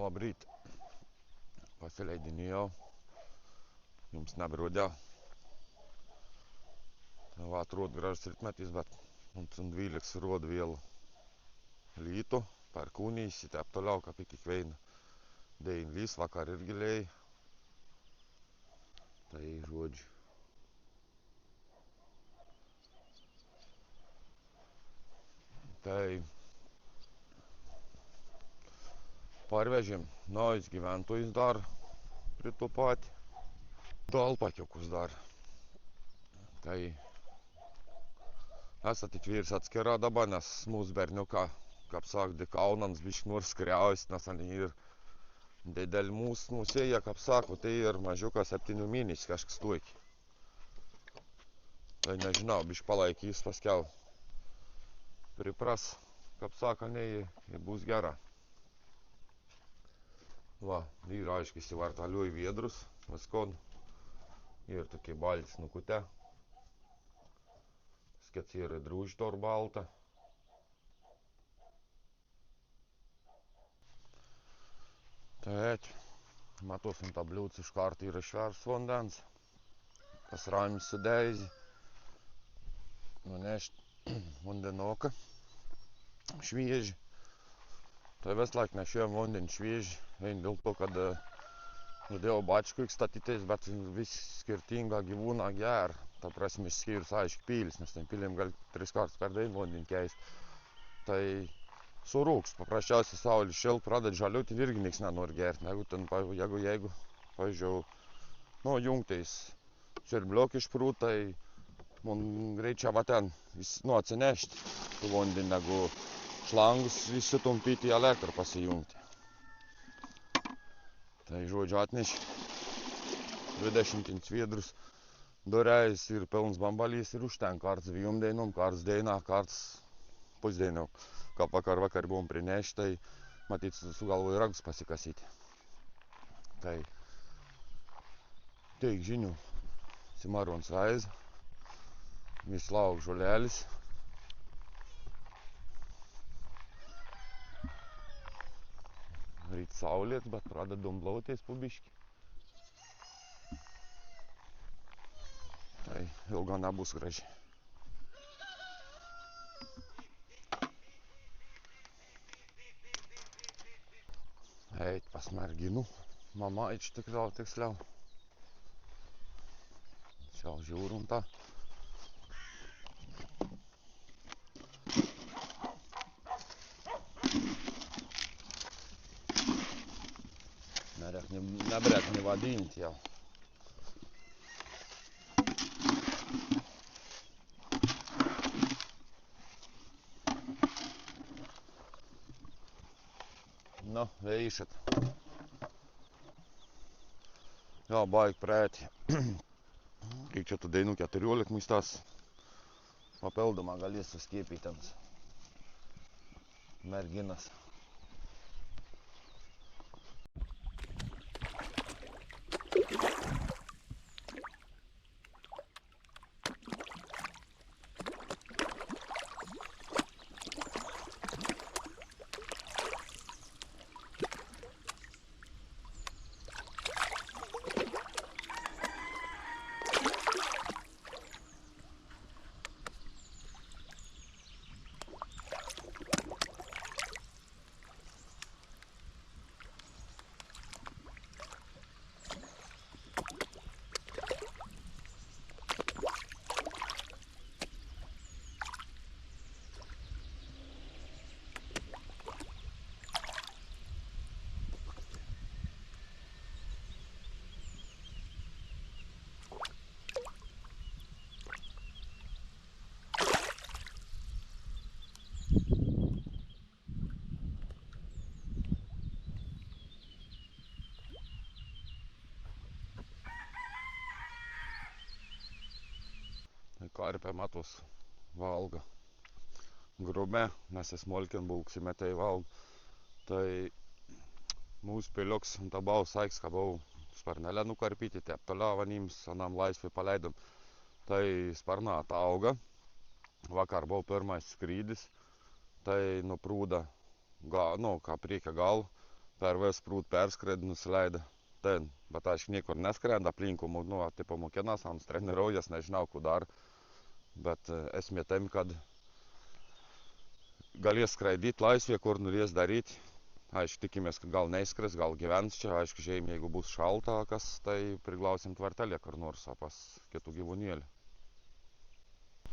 Labrīt. Pasileidinėjau. Jums nebrodė. Tā atrod gražs ritmetīs, bet mums un 12 rod vielu lītu par kūnīs, tāp toļau, kā pie kiekviena 9 līs, vakar ir gilēji. Tā ir žodži. Tā pārvežim naujus gyventojus dar prie to patį. Dalpakiukus dar. Tai esat atvyrs atskirā daba, nes mūsų berniuką, kaip sakė, kaunans biški nors skriaus, nes ir didel mūsų nusėja, kaip sako, tai ir mažiukas 7 mėnesių kažkas tuoki. Tai nežinau, biški palaikys paskiau. Pripras, kaip sako, ne, bus gera. Va, ir aiškiai įsivartaliuoju viedrus, viskon. Ir tokie baltis nukute. Skats ir drūži tor balta. Tēt, matosim tā bļūts iš kārt ir švērs vandens, kas rāmis sudēzi. Nunešt vandenoka švieži. Tai vislaik nešėjom vandeni švieži. Vien dėl to, kad Dievo bačku statytais, bet vis skirtingą gyvūną ger. Ta prasme, išskyrus aiškiai pīlis, nes ten pīlėm gali 3 kartus per dieną vandenį keist. Tai surūks, paprasčiausiai saulė šėlt, pradeda žaliuoti ir irgi nieks nenori gert. Jeigu pavyzdžiui, jungtais čerbliok išprūt, tai man greičiau va ten atsinešti tų vandenį, negu šlangus įsitumpyti į elektrą pasijungti. Tai žodžiu atneši 20 viedrus, dureis ir pilns bambalys ir užten kārts 2 dienom, kārts dienā, kārts pusdienau. Kā vakar buvom prinešti, tai matīt sugalvoju ragus pasikasyti. Tai teik žinių Simarons aiz, vis lauk žolēlis. Rīt saulēt, bet pradeda dumblauties pubiški. Tai ilgā nebūs graži. Eit pas merginu. Mama eit tiksliau. Čia žiūrum tā. Nebrēk nevadīt jau. Nu, veišat. Jā, baigi prēti. Kiek čia tu dainu 14 mistās. Papildumā galės suskiepītams merginas. Karpė matos valga grubę, nes smolkin bulksime tai valg. Tai mūsų piliuks ant abau saiks, ką buvau sparnelę nukarpyti, taip toliau vanims anam laisvai paleidom. Tai sparna atauga. Vakar buvo pirmas skrydis, tai nuprūda, ką priekia gal. per Vesprūt perskrēja, nusileida ten, bet aišku niekur neskrēja aplinkumu, nu, tipo mokinās, un trenirojas, nežinau, ko dara. Bet esmē tem, kad galės skraidīt laisvē, kur norės darīt. Aišku, tikimės, ka gal neizskris, gal gyvens čia. Aišku, žiemė, jeigu bus šaltākas, tai priglausim tvartelę kur nors pas kitų gyvūnėlį.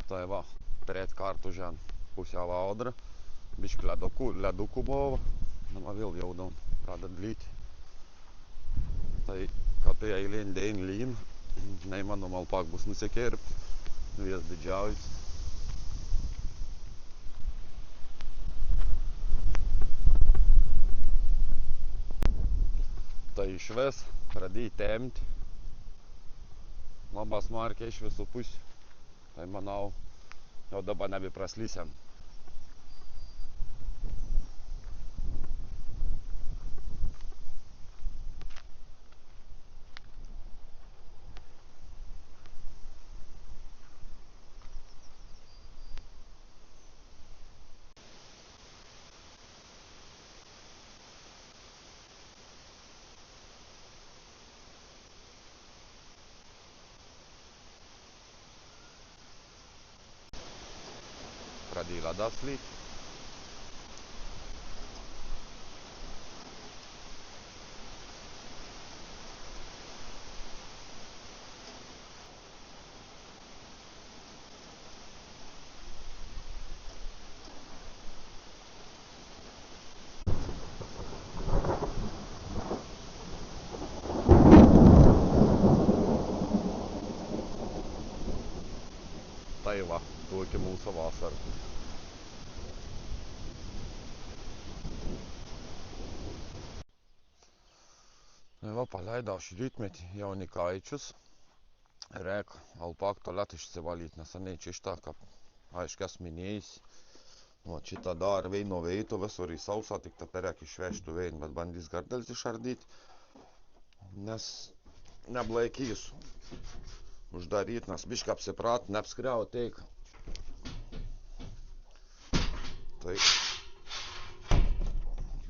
Tai va, trečkārt užen pusiau audra, biški ledukų buvo. Nu, vėl jaudam, praded līt. Tai, kad tai eilien dien līn, neįmanom alpāk bus nusikērpt, vies didžiaujas. Tai išves, pradėjo temti. Lambas markė iš visų pusių. Tai manau, jau dabar nebepraslysim. Pradėjo ledas lyt. Tai va, tokia mūsų vasara. Tai va, paleidau šį rytmetį jaunikaičius. Reik alpāk tualet išsivalīt, neseniai čia ištā, ka aiški es minējis. No šitā dāra vien no veitu, visur ir sausā, tik tā perēk išveštu vien, bet bandīs gardeļs išardīt. Nes neblaikīs uždarīt, nes biški apsiprāt, neapskriau teik. Tai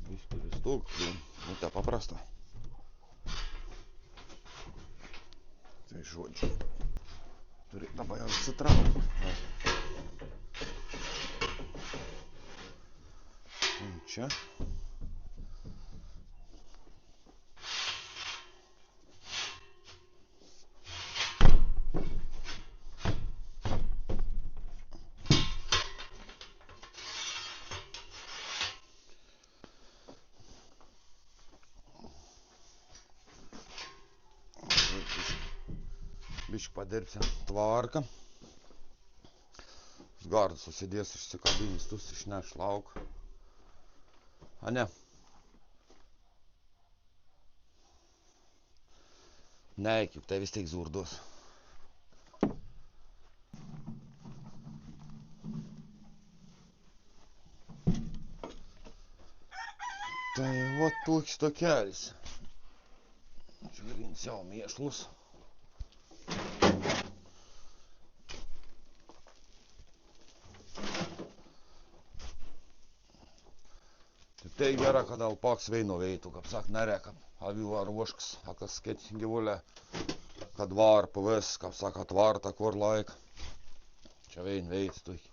biški vis tūk, nu tā paprasta. Tai žodžiu, turi dabar jau atsitraukti. Un čia. Bišķi padirbsim tvārka. Uz gārdu susidies išsikabīnis, tus išneš lauku. A ne? Neikip, te vis tik zurdos. Tai vot toks tokelis. Žvirins jau miešlus. Tai gera, kad alpaks veino veitu, kaip sak, nerekam aviu ar oškas, kas skait gyvulē, kad vār pavis, kaip sak, atvārta kur laika. Čia vein veitu tuik.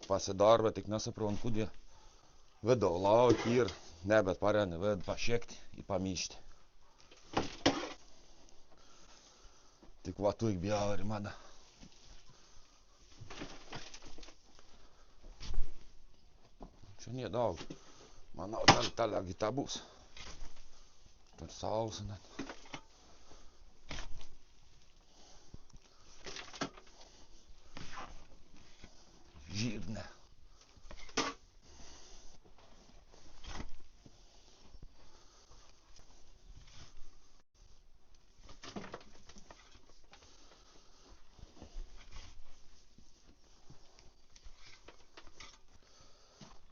Pasidarbe, tik nesaprot, kudie vedo lauki ir, ne, bet parēni ved pašiekti i pamīšti. Tik va tuik bjauri mana. Čia nie daug. Manau, tālāk tā būs. Tur sausa net. Žirne.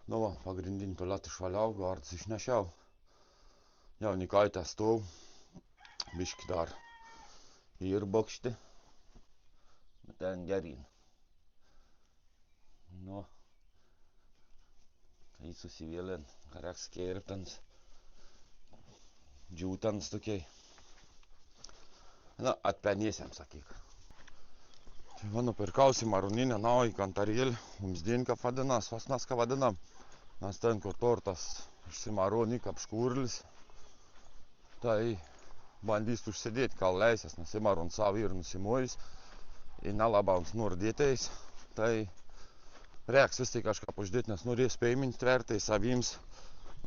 Nu va, pagrindinį tualet išvaliau, gārdas išnešiau. Jaunikaitē stov. Biški dar ir bokšti. Bet ten gerīn. Nu, tai susivėlien, karek skērptens. džiūtens tokiai. Na, atpenėsiam, sakyk. Tai va, nupirkau simaruninę naują kantarėlį, umsdienką vadinas, vasnaska vadinam. Nes ten, kur tortas simarunik apškūrlis, tai bandys užsidėti, kal leisės, nes simarun savo ir nusimojus, ir nelabams nordėtais, tai reiks vis tai kažką uždėti, nes norės peiminti tvertai savims,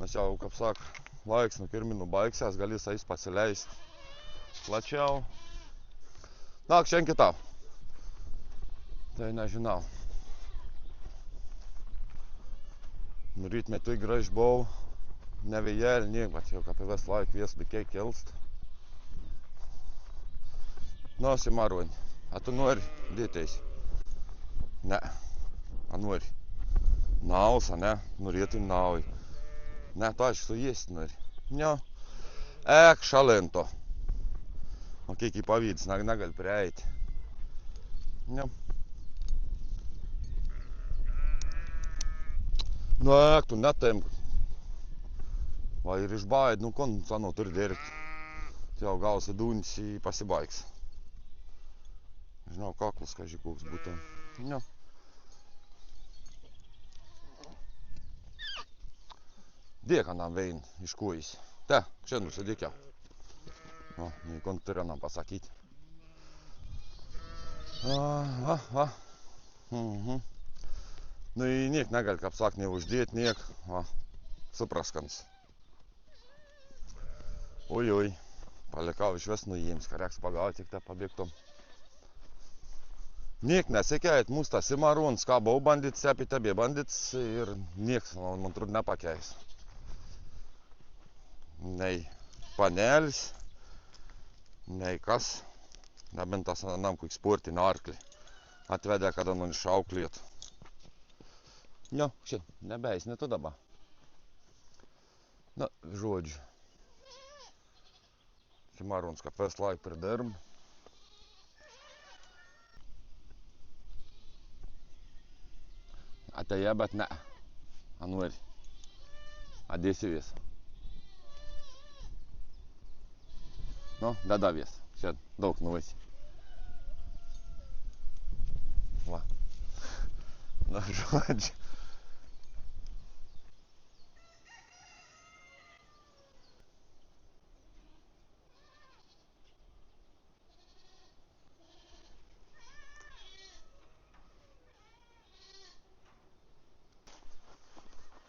nes jau, kaip sak, laiks nuo kirminų baigsės, galės ais pasileisti plačiau. Na, šiandien kitau. Tai nežinau. Ryt metu graž buvau, ne vėjėlį, niek, bet jau kaip vis laik vies bikiai kilst. Nu, simaruoni, a tu nori dėteis? Ne, a nori? Naus, a ne? Norėtum nauj. Ne, tu aš suėsti nori. Ne, šalento. O kiek į pavyds, negali prieiti. Ne. Nu, tu netemk. Va ir išbaid, nu, kon sano turi dirbt. Tai jau gausi dūnis į pasibaigs. Žinau, kaklas, kažkai koks būtų. Ne. Dėk anam vein iš kojais. Te, šiandien užsidėkiau. O, nei kon turi anam pasakyti. Va. Nu, niek negali, kaip sak, neuždėti, niek. Va, supraskans. Oi, palikau išves nuims, ką reiks pagauti, tik tą pabėgtom. Niek nesikeit, mūsų tas simaruns, ką buvau bandyt, sepi tebė bandyt ir nieks, man trūd, nepakeis. Nei panelis, nei kas, nebent tas nam koks sportinį arklį. Atvedė, kada man išauklėtų. Jo, šiandien, nebeis, ne tu dabar. Na, žodžiu. Simaruns, kā pēc laika pridarb. Ateiję, bet ne. Anori. Adėsivies. Nu, dadavies. Šiandien, daug nuvaisi. Va. Na, žodžiu.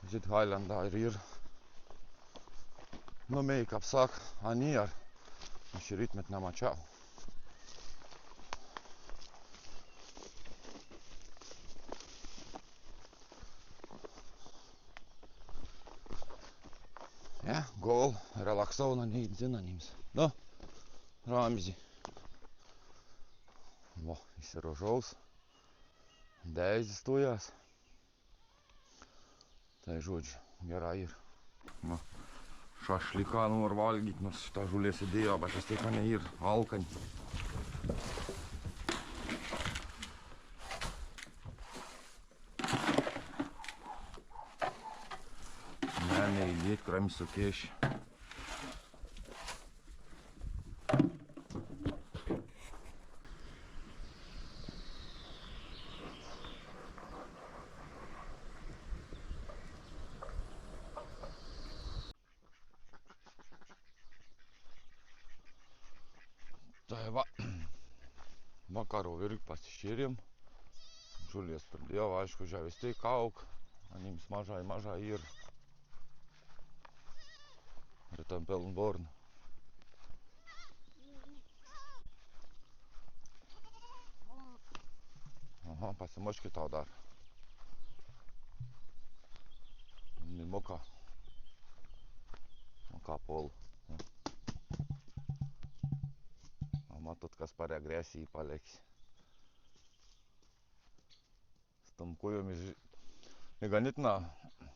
Žit Hailandą ir numei, kaip sak, anier. Aš ryt met nemačiau. Ja, gol, relaksau, neįdzinanims. Nu, Ramzi. Va, įsirožaus. Deizis tujas. Tai žodžiu, gerai ir. Va, šašliką nori valgyt, nors šitą žulė sėdėjo, bet vis tiek mane ir alkani. Ne, neįdėt, krami sukėši. Tai va, vakaro irgi pasišėrėm. Žulės pradėjo, aišku, žavis tai kauk. Anims mažai ir. Ir tam pelnborn. Aha, pasimoški tau dar. Moka. Moka pol. Matot, kas per agresiją paliks. Stamkojom ganėtina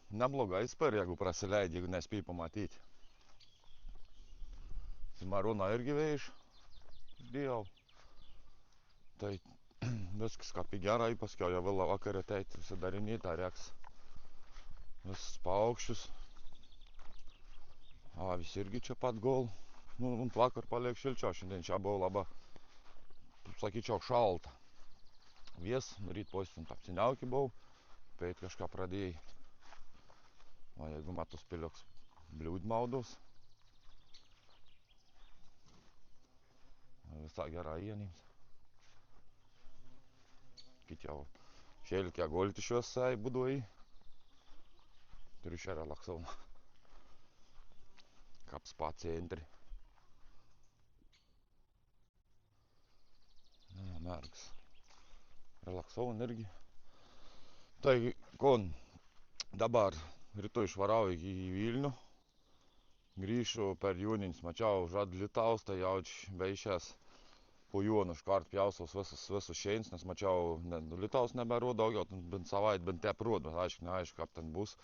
neblogai spar, jeigu prasileidži, jeigu nespėjai pamatyti. Simaruną irgi veiš dėjau. Tai viskas kaip gerai, paskiau jau vėl vakarą ateit sudarinėti, reiks visus paukščius. Avis irgi čia pat gol. Nu, vakar paliek šilčiau, šiandien čia buvo labai, sakyčiau, šalta. Vies, ryt posint apsiniauki buvau, peit kažką pradėjai. O jeigu matus piliuks bliūd maudos, visą gerą ienims. Kit jau šelkia golti šiuosai budui. Turiu šią relaksauna. Kap spa centri. Merks. Relaksauna irgi. Tai kon dabar rytoj išvarau į Vilnių. Grįšiu per Jūnins, mačiau žad Litaus, tai jauč veišęs po Jūnų iškart pjausos visus šeins, nes mačiau Litaus neberodo daugiau, bent savait, bent tep rodo, aišku, neaišku, kaip ten bus.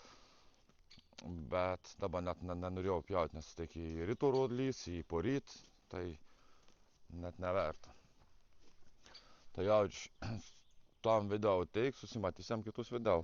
Bet dabar net nenorėjau pjaut, nes tik į ryto rodlys, į poryt, tai net neverta. Tai jauč tam video teik, susimatysim kitus video.